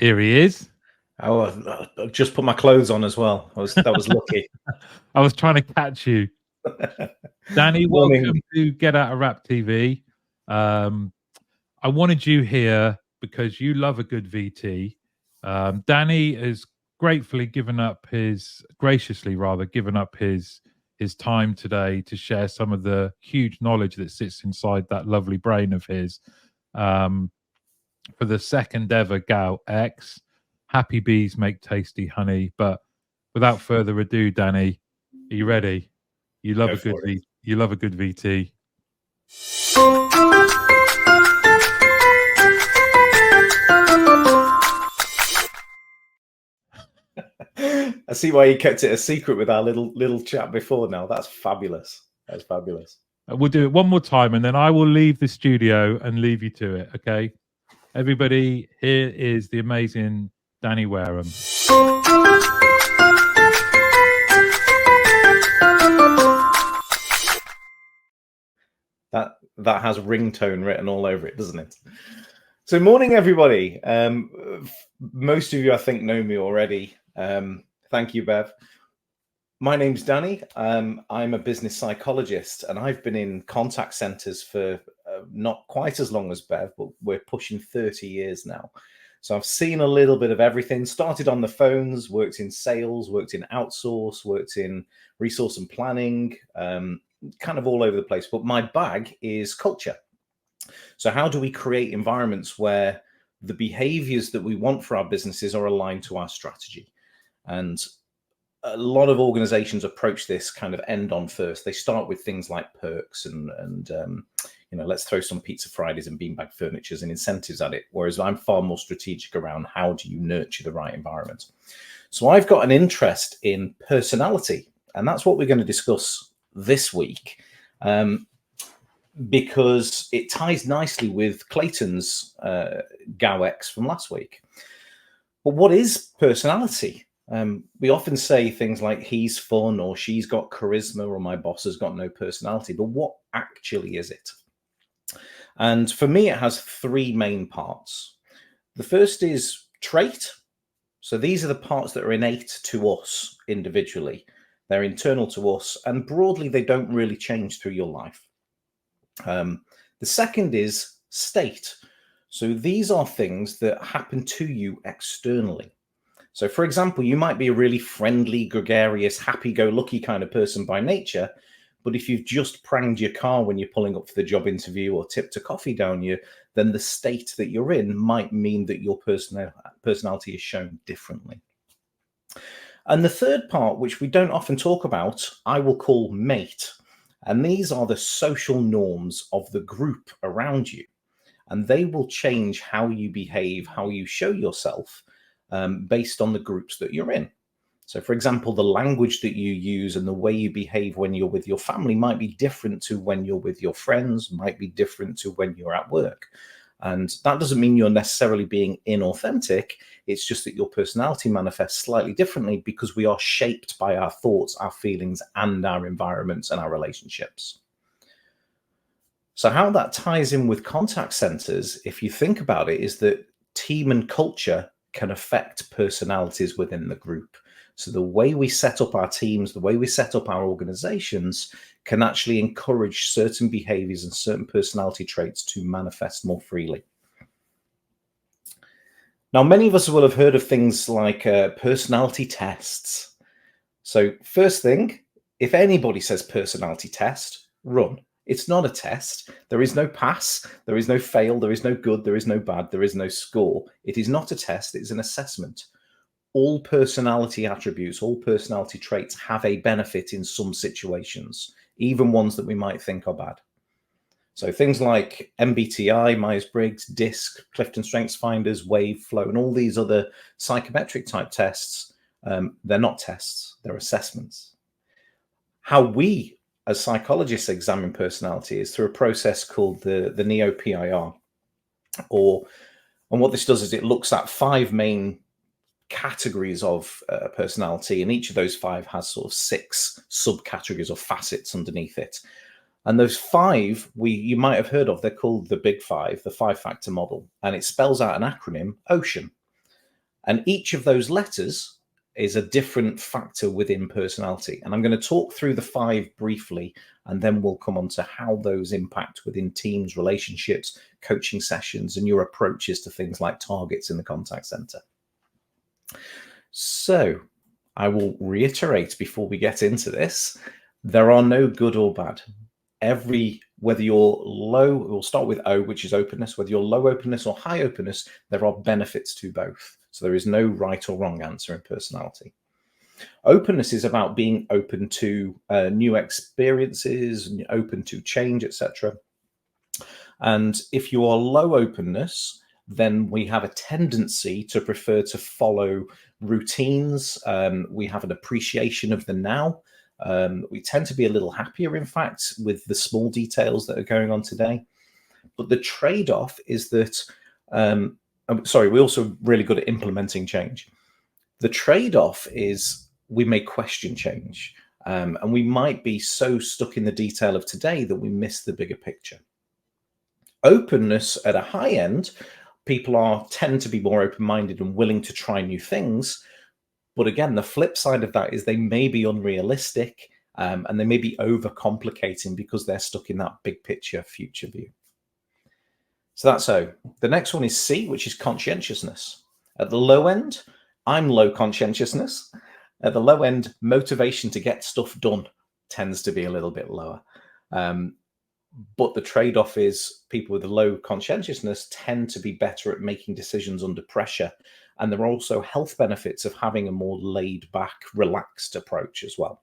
Here he is. Oh, I just put my clothes on as well. That was lucky. I was trying to catch you. Danny, Morning. welcome to Get Out of Rap TV. I wanted you here because you love a good VT. Danny has graciously given up his time today to share some of the huge knowledge that sits inside that lovely brain of his. For the second ever GOOWx. Happy bees make tasty honey. But without further ado, Danny, are you ready? You love you love a good VT. I see why you kept it a secret with our little chat before now. That's fabulous. That's fabulous. We'll do it one more time and then I will leave the studio and leave you to it, okay? Everybody, here is the amazing Danny Wareham. That has ringtone written all over it, doesn't it? So morning, everybody. Most of you, I think, know me already. Thank you, Bev. My name's Danny. I'm a business psychologist, and I've been in contact centers for not quite as long as Bev, but we're pushing 30 years now. So I've seen a little bit of everything. Started on the phones, worked in sales, worked in outsource, worked in resource and planning, kind of all over the place. But my bag is culture. So how do we create environments where the behaviors that we want for our businesses are aligned to our strategy? And a lot of organizations approach this kind of end on first. They start with things like perks and let's throw some pizza Fridays and beanbag furnitures and incentives at it. Whereas I'm far more strategic around how do you nurture the right environment. So I've got an interest in personality, and that's what we're going to discuss this week, because it ties nicely with Clayton's GOOWx from last week. But what is personality? We often say things like he's fun or she's got charisma or my boss has got no personality, but what actually is it? And for me, it has three main parts. The first is trait. So these are the parts that are innate to us individually. They're internal to us, and broadly, they don't really change through your life. The second is state. So these are things that happen to you externally. So for example, you might be a really friendly, gregarious, happy-go-lucky kind of person by nature, but if you've just pranged your car when you're pulling up for the job interview or tipped a coffee down you, then the state that you're in might mean that your personality is shown differently. And the third part, which we don't often talk about, I will call mate. And these are the social norms of the group around you. And they will change how you behave, how you show yourself, based on the groups that you're in. So, for example, the language that you use and the way you behave when you're with your family might be different to when you're with your friends, might be different to when you're at work. And that doesn't mean you're necessarily being inauthentic. It's just that your personality manifests slightly differently because we are shaped by our thoughts, our feelings, and our environments and our relationships. So how that ties in with contact centers, if you think about it, is that team and culture can affect personalities within the group. So the way we set up our teams, the way we set up our organizations can actually encourage certain behaviors and certain personality traits to manifest more freely. Now, many of us will have heard of things like personality tests. So first thing, if anybody says personality test, run. It's not a test. There is no pass. There is no fail. There is no good. There is no bad. There is no score. It is not a test. It's an assessment. All personality attributes, all personality traits have a benefit in some situations, even ones that we might think are bad. So things like MBTI, Myers-Briggs, DISC, Clifton Strengths Finders, Wave, Flow, and all these other psychometric type tests, they're not tests, they're assessments. How we as psychologists examine personality is through a process called the Neo-PIR. And what this does is it looks at 5 main categories of personality, and each of those 5 has sort of 6 subcategories or facets underneath it. And those 5 you might have heard of. They're called the Big 5, the 5-factor model, and it spells out an acronym, OCEAN. And each of those letters is a different factor within personality. And I'm going to talk through the 5 briefly, and then we'll come on to how those impact within teams, relationships, coaching sessions, and your approaches to things like targets in the contact center. So I will reiterate before we get into this, there are no good or bad. Whether you're low, we'll start with O, which is openness, whether you're low openness or high openness, there are benefits to both. So there is no right or wrong answer in personality. Openness is about being open to new experiences, open to change, etc. And if you are low openness, then we have a tendency to prefer to follow routines. We have an appreciation of the now. We tend to be a little happier, in fact, with the small details that are going on today. But the trade-off is that, we're also really good at implementing change. The trade-off is we may question change, and we might be so stuck in the detail of today that we miss the bigger picture. Openness at a high end, people tend to be more open-minded and willing to try new things. But again, the flip side of that is they may be unrealistic, and they may be overcomplicating because they're stuck in that big picture future view. So that's O. The next one is C, which is conscientiousness. At the low end, I'm low conscientiousness. At the low end, motivation to get stuff done tends to be a little bit lower. But the trade-off is people with a low conscientiousness tend to be better at making decisions under pressure. And there are also health benefits of having a more laid-back, relaxed approach as well.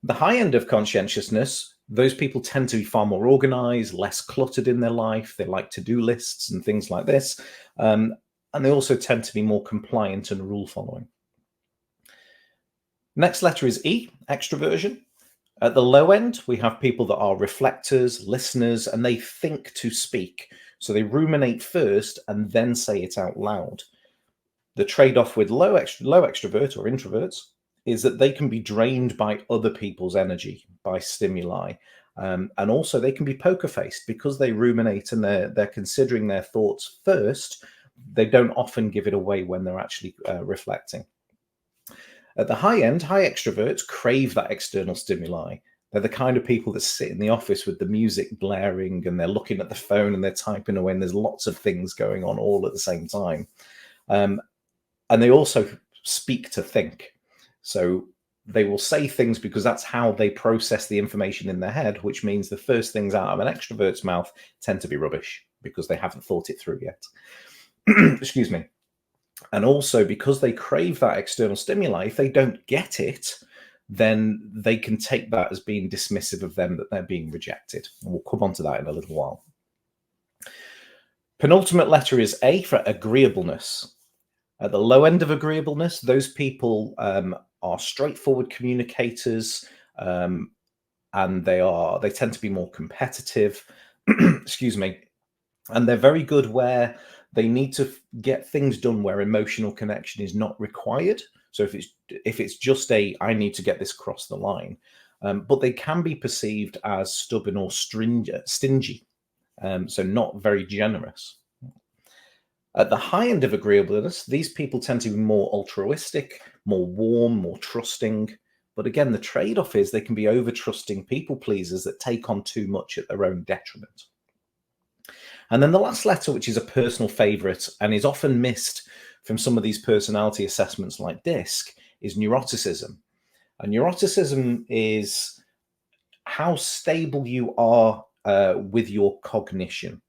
The high end of conscientiousness, those people tend to be far more organized, less cluttered in their life. They like to-do lists and things like this. And they also tend to be more compliant and rule-following. Next letter is E, extroversion. At the low end, we have people that are reflectors, listeners, and they think to speak. So they ruminate first and then say it out loud. The trade-off with low extrovert or introverts is that they can be drained by other people's energy, by stimuli. And also they can be poker-faced because they ruminate and they're considering their thoughts first. They don't often give it away when they're actually reflecting. At the high end, high extroverts crave that external stimuli. They're the kind of people that sit in the office with the music blaring and they're looking at the phone and they're typing away and there's lots of things going on all at the same time. And they also speak to think. So they will say things because that's how they process the information in their head, which means the first things out of an extrovert's mouth tend to be rubbish because they haven't thought it through yet. Excuse me. And also because they crave that external stimuli, if they don't get it, then they can take that as being dismissive of them, that they're being rejected. And we'll come on to that in a little while. Penultimate letter is A for agreeableness. At the low end of agreeableness, those people are straightforward communicators, and they tend to be more competitive. Excuse me. And they're very good where they need to get things done where emotional connection is not required. So if it's just I need to get this across the line, but they can be perceived as stubborn or stingy, so not very generous. At the high end of agreeableness, these people tend to be more altruistic, more warm, more trusting. But again, the trade-off is they can be over-trusting people pleasers that take on too much at their own detriment. And then the last letter, which is a personal favorite and is often missed from some of these personality assessments like DISC, is neuroticism. And neuroticism is how stable you are with your cognition.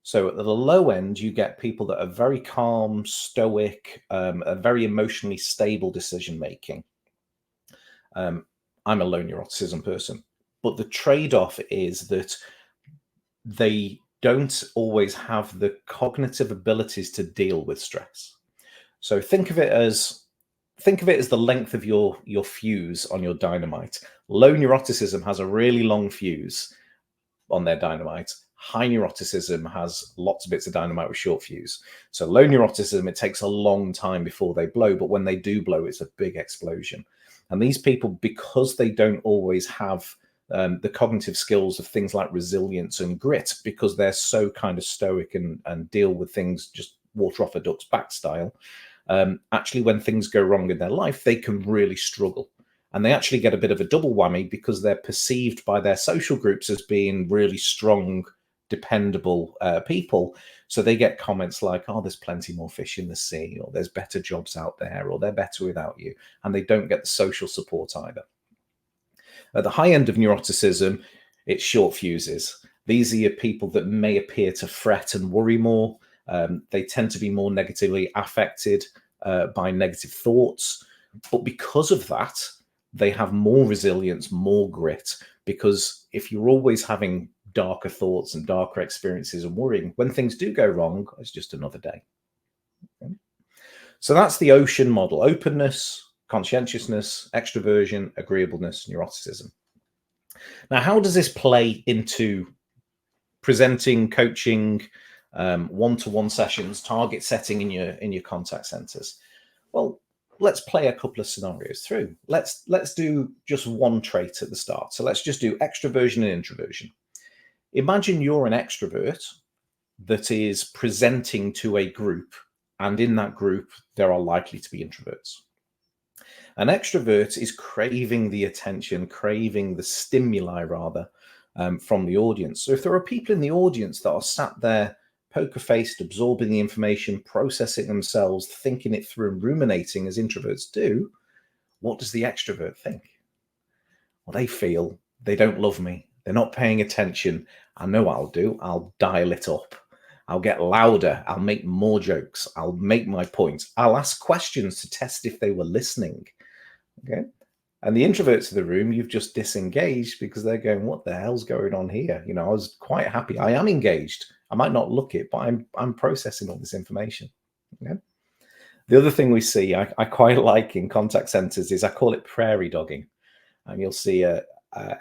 So at the low end, you get people that are very calm, stoic, a very emotionally stable decision-making. I'm a low neuroticism person, but the trade-off is that they don't always have the cognitive abilities to deal with stress. So think of it as the length of your fuse on your dynamite. Low neuroticism has a really long fuse on their dynamite. High neuroticism has lots of bits of dynamite with short fuse. So low neuroticism, it takes a long time before they blow, but when they do blow, it's a big explosion. And these people, because they don't always have the cognitive skills of things like resilience and grit, because they're so kind of stoic and deal with things just water off a duck's back style, actually when things go wrong in their life, they can really struggle. And they actually get a bit of a double whammy because they're perceived by their social groups as being really strong, dependable people. So they get comments like, oh, there's plenty more fish in the sea, or there's better jobs out there, or they're better without you. And they don't get the social support either. At the high end of neuroticism, it's short fuses. These are your people that may appear to fret and worry more. They tend to be more negatively affected by negative thoughts. But because of that, they have more resilience, more grit, because if you're always having darker thoughts and darker experiences and worrying, when things do go wrong, it's just another day. Okay. So that's the ocean model: openness, conscientiousness, extroversion, agreeableness, neuroticism. Now, how does this play into presenting, coaching, one-to-one sessions, target setting in your contact centers? Well, let's play a couple of scenarios through. Let's do just one trait at the start. So let's just do extroversion and introversion. Imagine you're an extrovert that is presenting to a group, and in that group, there are likely to be introverts. An extrovert is craving the attention, craving the stimuli, rather, from the audience. So if there are people in the audience that are sat there poker-faced, absorbing the information, processing themselves, thinking it through and ruminating as introverts do, what does the extrovert think? Well, they feel they don't love me. They're not paying attention. I know what I'll do. I'll dial it up. I'll get louder. I'll make more jokes. I'll make my points. I'll ask questions to test if they were listening. Okay. And the introverts of the room, you've just disengaged because they're going, what the hell's going on here? You know, I was quite happy. I am engaged. I might not look it, but I'm processing all this information. Okay. The other thing we see, I quite like in contact centers, is I call it prairie dogging. And you'll see a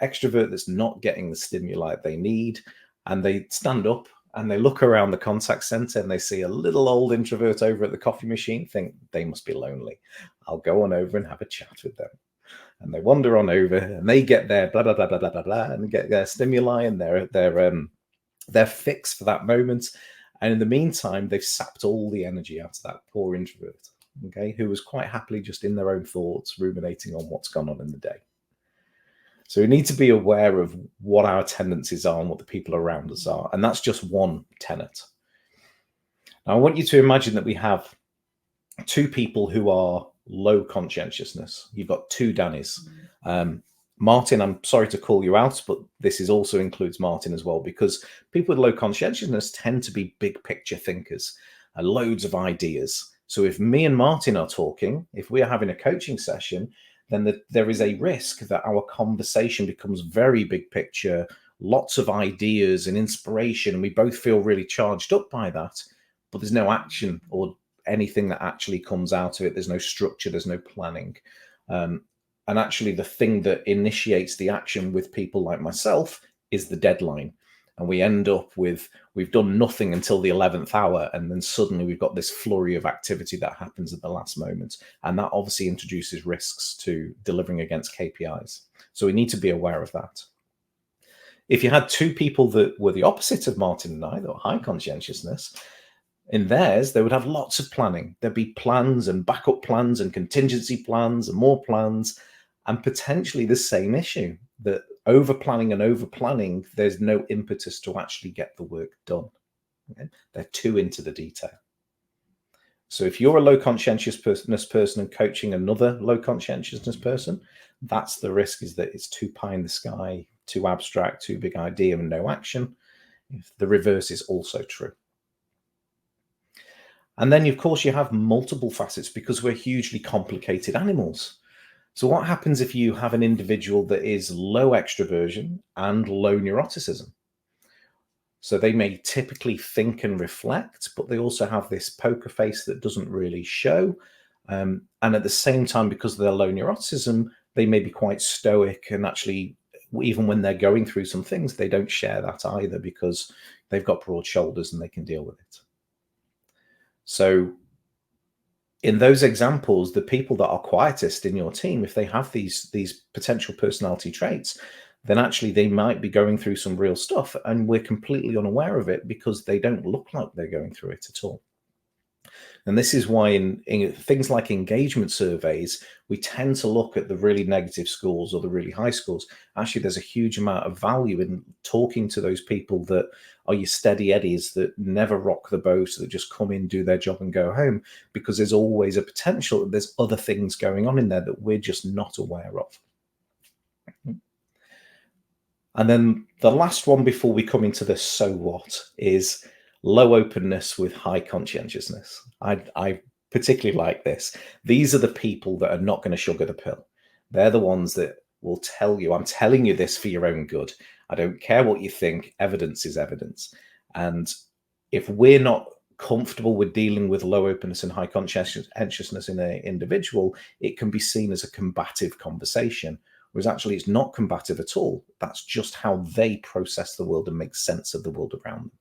extrovert that's not getting the stimuli they need, and they stand up and they look around the contact center and they see a little old introvert over at the coffee machine, think they must be lonely. I'll go on over and have a chat with them. And they wander on over and they get their blah, blah, blah, blah, blah, blah, blah, and get their stimuli and their fix for that moment. And in the meantime, they've sapped all the energy out of that poor introvert, okay, who was quite happily just in their own thoughts, ruminating on what's gone on in the day. So we need to be aware of what our tendencies are and what the people around us are. And that's just one tenet. Now, I want you to imagine that we have two people who are low conscientiousness. You've got two Dannys. Martin, I'm sorry to call you out, but this also includes Martin as well, because people with low conscientiousness tend to be big picture thinkers and loads of ideas. So if me and Martin are talking, if we are having a coaching session, then there is a risk that our conversation becomes very big picture, lots of ideas and inspiration, and we both feel really charged up by that, but there's no action or anything that actually comes out of it. There's no structure, there's no planning. And actually the thing that initiates the action with people like myself is the deadline. And we end up with, we've done nothing until the 11th hour, and then suddenly we've got this flurry of activity that happens at the last moment. And that obviously introduces risks to delivering against KPIs. So we need to be aware of that. If you had two people that were the opposite of Martin and I, that were high conscientiousness, in theirs, they would have lots of planning. There'd be plans and backup plans and contingency plans and more plans, and potentially the same issue, that over planning, there's no impetus to actually get the work done. Okay? They're too into the detail. So if you're a low conscientiousness person and coaching another low conscientiousness person, that's the risk, is that it's too pie in the sky, too abstract, too big idea and no action. If the reverse is also true. And then, of course, you have multiple facets because we're hugely complicated animals. So what happens if you have an individual that is low extroversion and low neuroticism? So they may typically think and reflect, but they also have this poker face that doesn't really show. And at the same time, because of their low neuroticism, they may be quite stoic, and actually, even when they're going through some things, they don't share that either because they've got broad shoulders and they can deal with it. So in those examples, the people that are quietest in your team, if they have these potential personality traits, then actually they might be going through some real stuff, and we're completely unaware of it because they don't look like they're going through it at all. And this is why in things like engagement surveys, we tend to look at the really negative scores or the really high scores. Actually, there's a huge amount of value in talking to those people that are your steady eddies, that never rock the boat, that just come in, do their job and go home, because there's always a potential that there's other things going on in there that we're just not aware of. And then the last one before we come into the so what is low openness with high conscientiousness. I particularly like this. These are the people that are not going to sugar the pill. They're the ones that will tell you, I'm telling you this for your own good. I don't care what you think. Evidence is evidence. And if we're not comfortable with dealing with low openness and high conscientiousness in an individual, it can be seen as a combative conversation. Whereas actually it's not combative at all. That's just how they process the world and make sense of the world around them.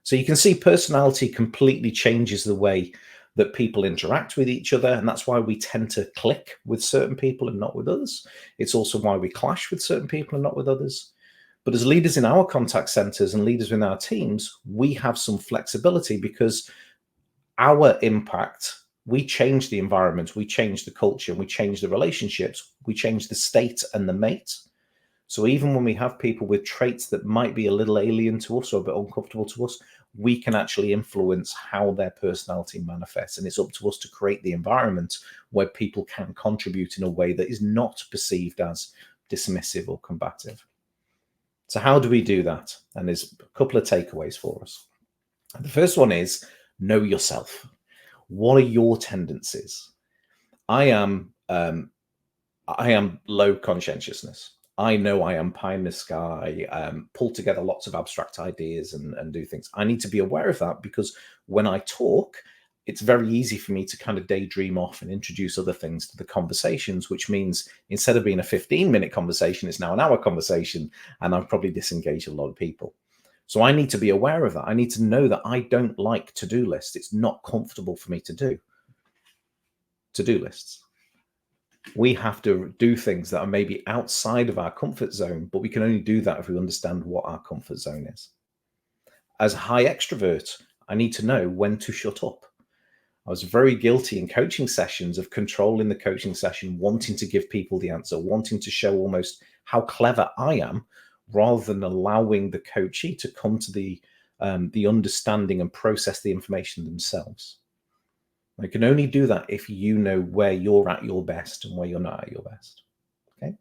So you can see personality completely changes the way that people interact with each other. And that's why we tend to click with certain people and not with others. It's also why we clash with certain people and not with others. But as leaders in our contact centers and leaders in our teams, we have some flexibility because our impact, we change the environment, we change the culture, we change the relationships, we change the state and the mate. So even when we have people with traits that might be a little alien to us or a bit uncomfortable to us, we can actually influence how their personality manifests. And it's up to us to create the environment where people can contribute in a way that is not perceived as dismissive or combative. So how do we do that? And there's a couple of takeaways for us. And the first one is know yourself. What are your tendencies? I am low conscientiousness. I know I am pie in the sky, pull together lots of abstract ideas and do things. I need to be aware of that because when I talk, it's very easy for me to kind of daydream off and introduce other things to the conversations, which means instead of being a 15-minute conversation, it's now an hour conversation, and I've probably disengaged a lot of people. So I need to be aware of that. I need to know that I don't like to-do lists. It's not comfortable for me to do to-do lists. We have to do things that are maybe outside of our comfort zone, but we can only do that if we understand what our comfort zone is. As a high extrovert, I need to know when to shut up. I was very guilty in coaching sessions of controlling the coaching session, wanting to give people the answer, wanting to show almost how clever I am, rather than allowing the coachee to come to the understanding and process the information themselves. You can only do that if you know where you're at your best and where you're not at your best. Okay.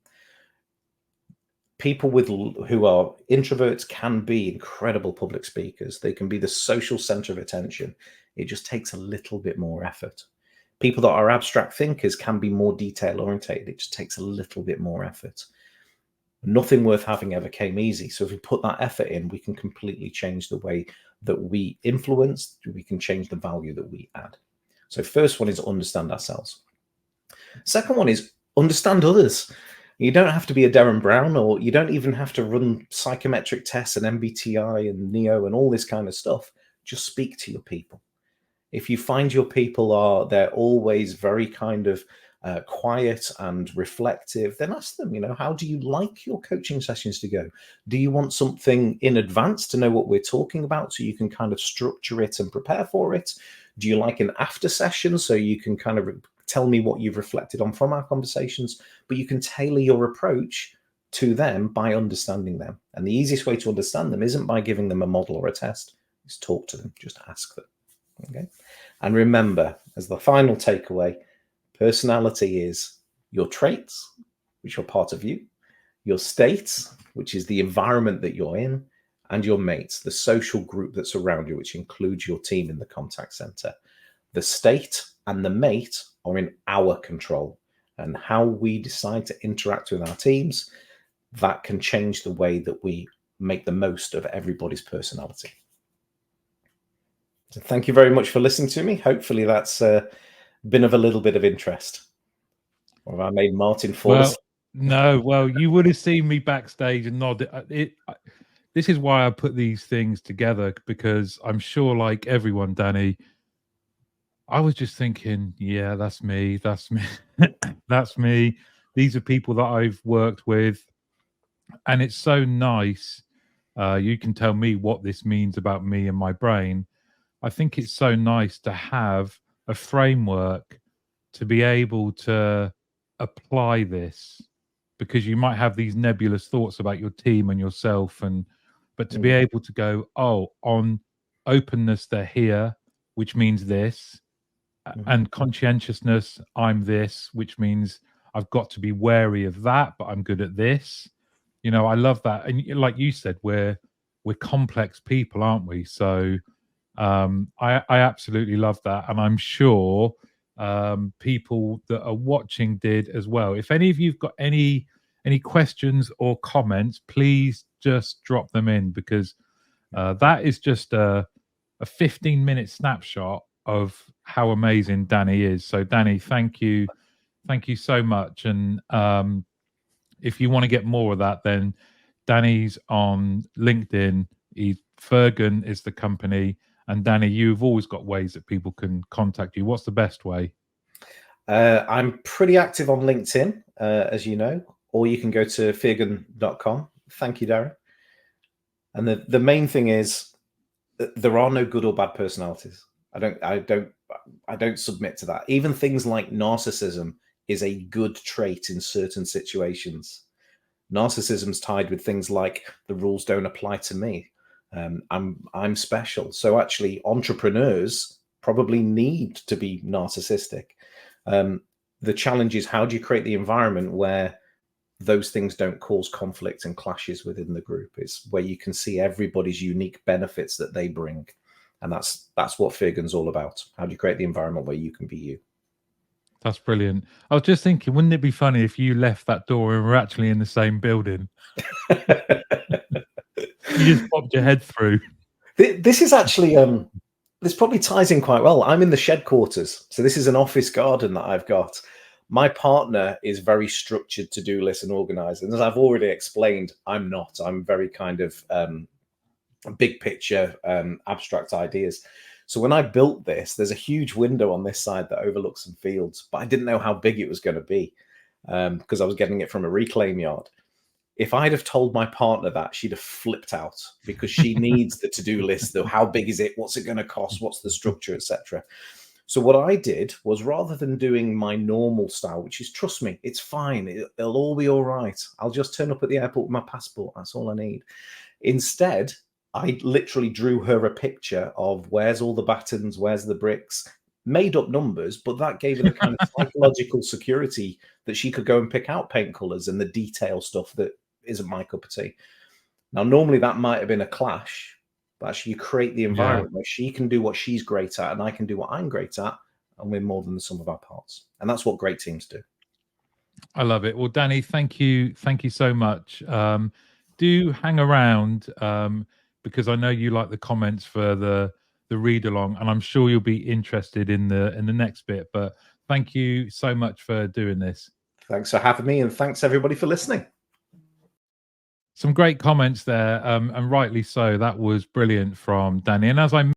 People who are introverts can be incredible public speakers. They can be the social center of attention. It just takes a little bit more effort. People that are abstract thinkers can be more detail orientated. It just takes a little bit more effort. Nothing worth having ever came easy. So if we put that effort in, we can completely change the way that we influence. We can change the value that we add. So first one is understand ourselves. Second one is understand others. You don't have to be a Darren Brown, or you don't even have to run psychometric tests and MBTI and NEO and all this kind of stuff. Just speak to your people. If you find your people they're always very kind of quiet and reflective, then ask them, how do you like your coaching sessions to go? Do you want something in advance to know what we're talking about so you can kind of structure it and prepare for it? Do you like an after session so you can kind of tell me what you've reflected on from our conversations? But you can tailor your approach to them by understanding them. And the easiest way to understand them isn't by giving them a model or a test. It's talk to them, just ask them. Okay. And remember, as the final takeaway, personality is your traits, which are part of you, your states, which is the environment that you're in, and your mates, the social group that's around you, which includes your team in the contact center. The state and the mate are in our control, and how we decide to interact with our teams, that can change the way that we make the most of everybody's personality. So thank you very much for listening to me. Hopefully that's been of a little bit of interest. Or have I made Martin fall asleep? No, well, you would have seen me backstage and nod. This is why I put these things together, because I'm sure, like everyone, Danny, I was just thinking, yeah, that's me. That's me. That's me. These are people that I've worked with. And it's so nice. You can tell me what this means about me and my brain. I think it's so nice to have a framework to be able to apply this, because you might have these nebulous thoughts about your team and yourself, but to be able to go, oh, on openness they're here, which means this, and conscientiousness, I'm this, which means I've got to be wary of that, but I'm good at this. You know, I love that. And like you said, we're complex people, aren't we? So I absolutely love that, and I'm sure people that are watching did as well. If any of you've got any questions or comments, please just drop them in, because that is just a 15-minute snapshot of how amazing Danny is. So Danny, thank you so much. And if you want to get more of that, then Danny's on LinkedIn. Fergan is the company. And Danny, you've always got ways that people can contact you. What's the best way? I'm pretty active on LinkedIn, as you know, or you can go to fergan.com. Thank you, Darren. And the main thing is that there are no good or bad personalities. I don't submit to that. Even things like narcissism is a good trait in certain situations. Narcissism's tied with things like the rules don't apply to me. I'm special. So actually, entrepreneurs probably need to be narcissistic. The challenge is, how do you create the environment where those things don't cause conflict and clashes within the group? It's where you can see everybody's unique benefits that they bring. And that's what Fergan's all about. How do you create the environment where you can be you? That's brilliant. I was just thinking, wouldn't it be funny if you left that door and we're actually in the same building? You just popped your head through. This is actually, this probably ties in quite well. I'm in the shed quarters. So this is an office garden that I've got. My partner is very structured, to-do list and organized. And as I've already explained, I'm not. I'm very kind of big picture, abstract ideas. So when I built this, there's a huge window on this side that overlooks some fields, but I didn't know how big it was going to be because I was getting it from a reclaim yard. If I'd have told my partner that, she'd have flipped out, because she needs the to-do list, though. How big is it? What's it going to cost? What's the structure, etc. So what I did was, rather than doing my normal style, which is, trust me, it's fine. It'll all be all right. I'll just turn up at the airport with my passport. That's all I need. Instead, I literally drew her a picture of where's all the battens, where's the bricks, made up numbers, but that gave her the kind of psychological security that she could go and pick out paint colors and the detail stuff that isn't my cup of tea. Now, normally that might have been a clash, but actually you create the environment where she can do what she's great at and I can do what I'm great at, and we're more than the sum of our parts. And that's what great teams do. I love it. Well, Danny, thank you so much. Do hang around, because I know you like the comments for the read along, and I'm sure you'll be interested in the next bit. But thank you so much for doing this. Thanks for having me, and thanks everybody for listening. Some great comments there, and rightly so. That was brilliant from Danny. And as I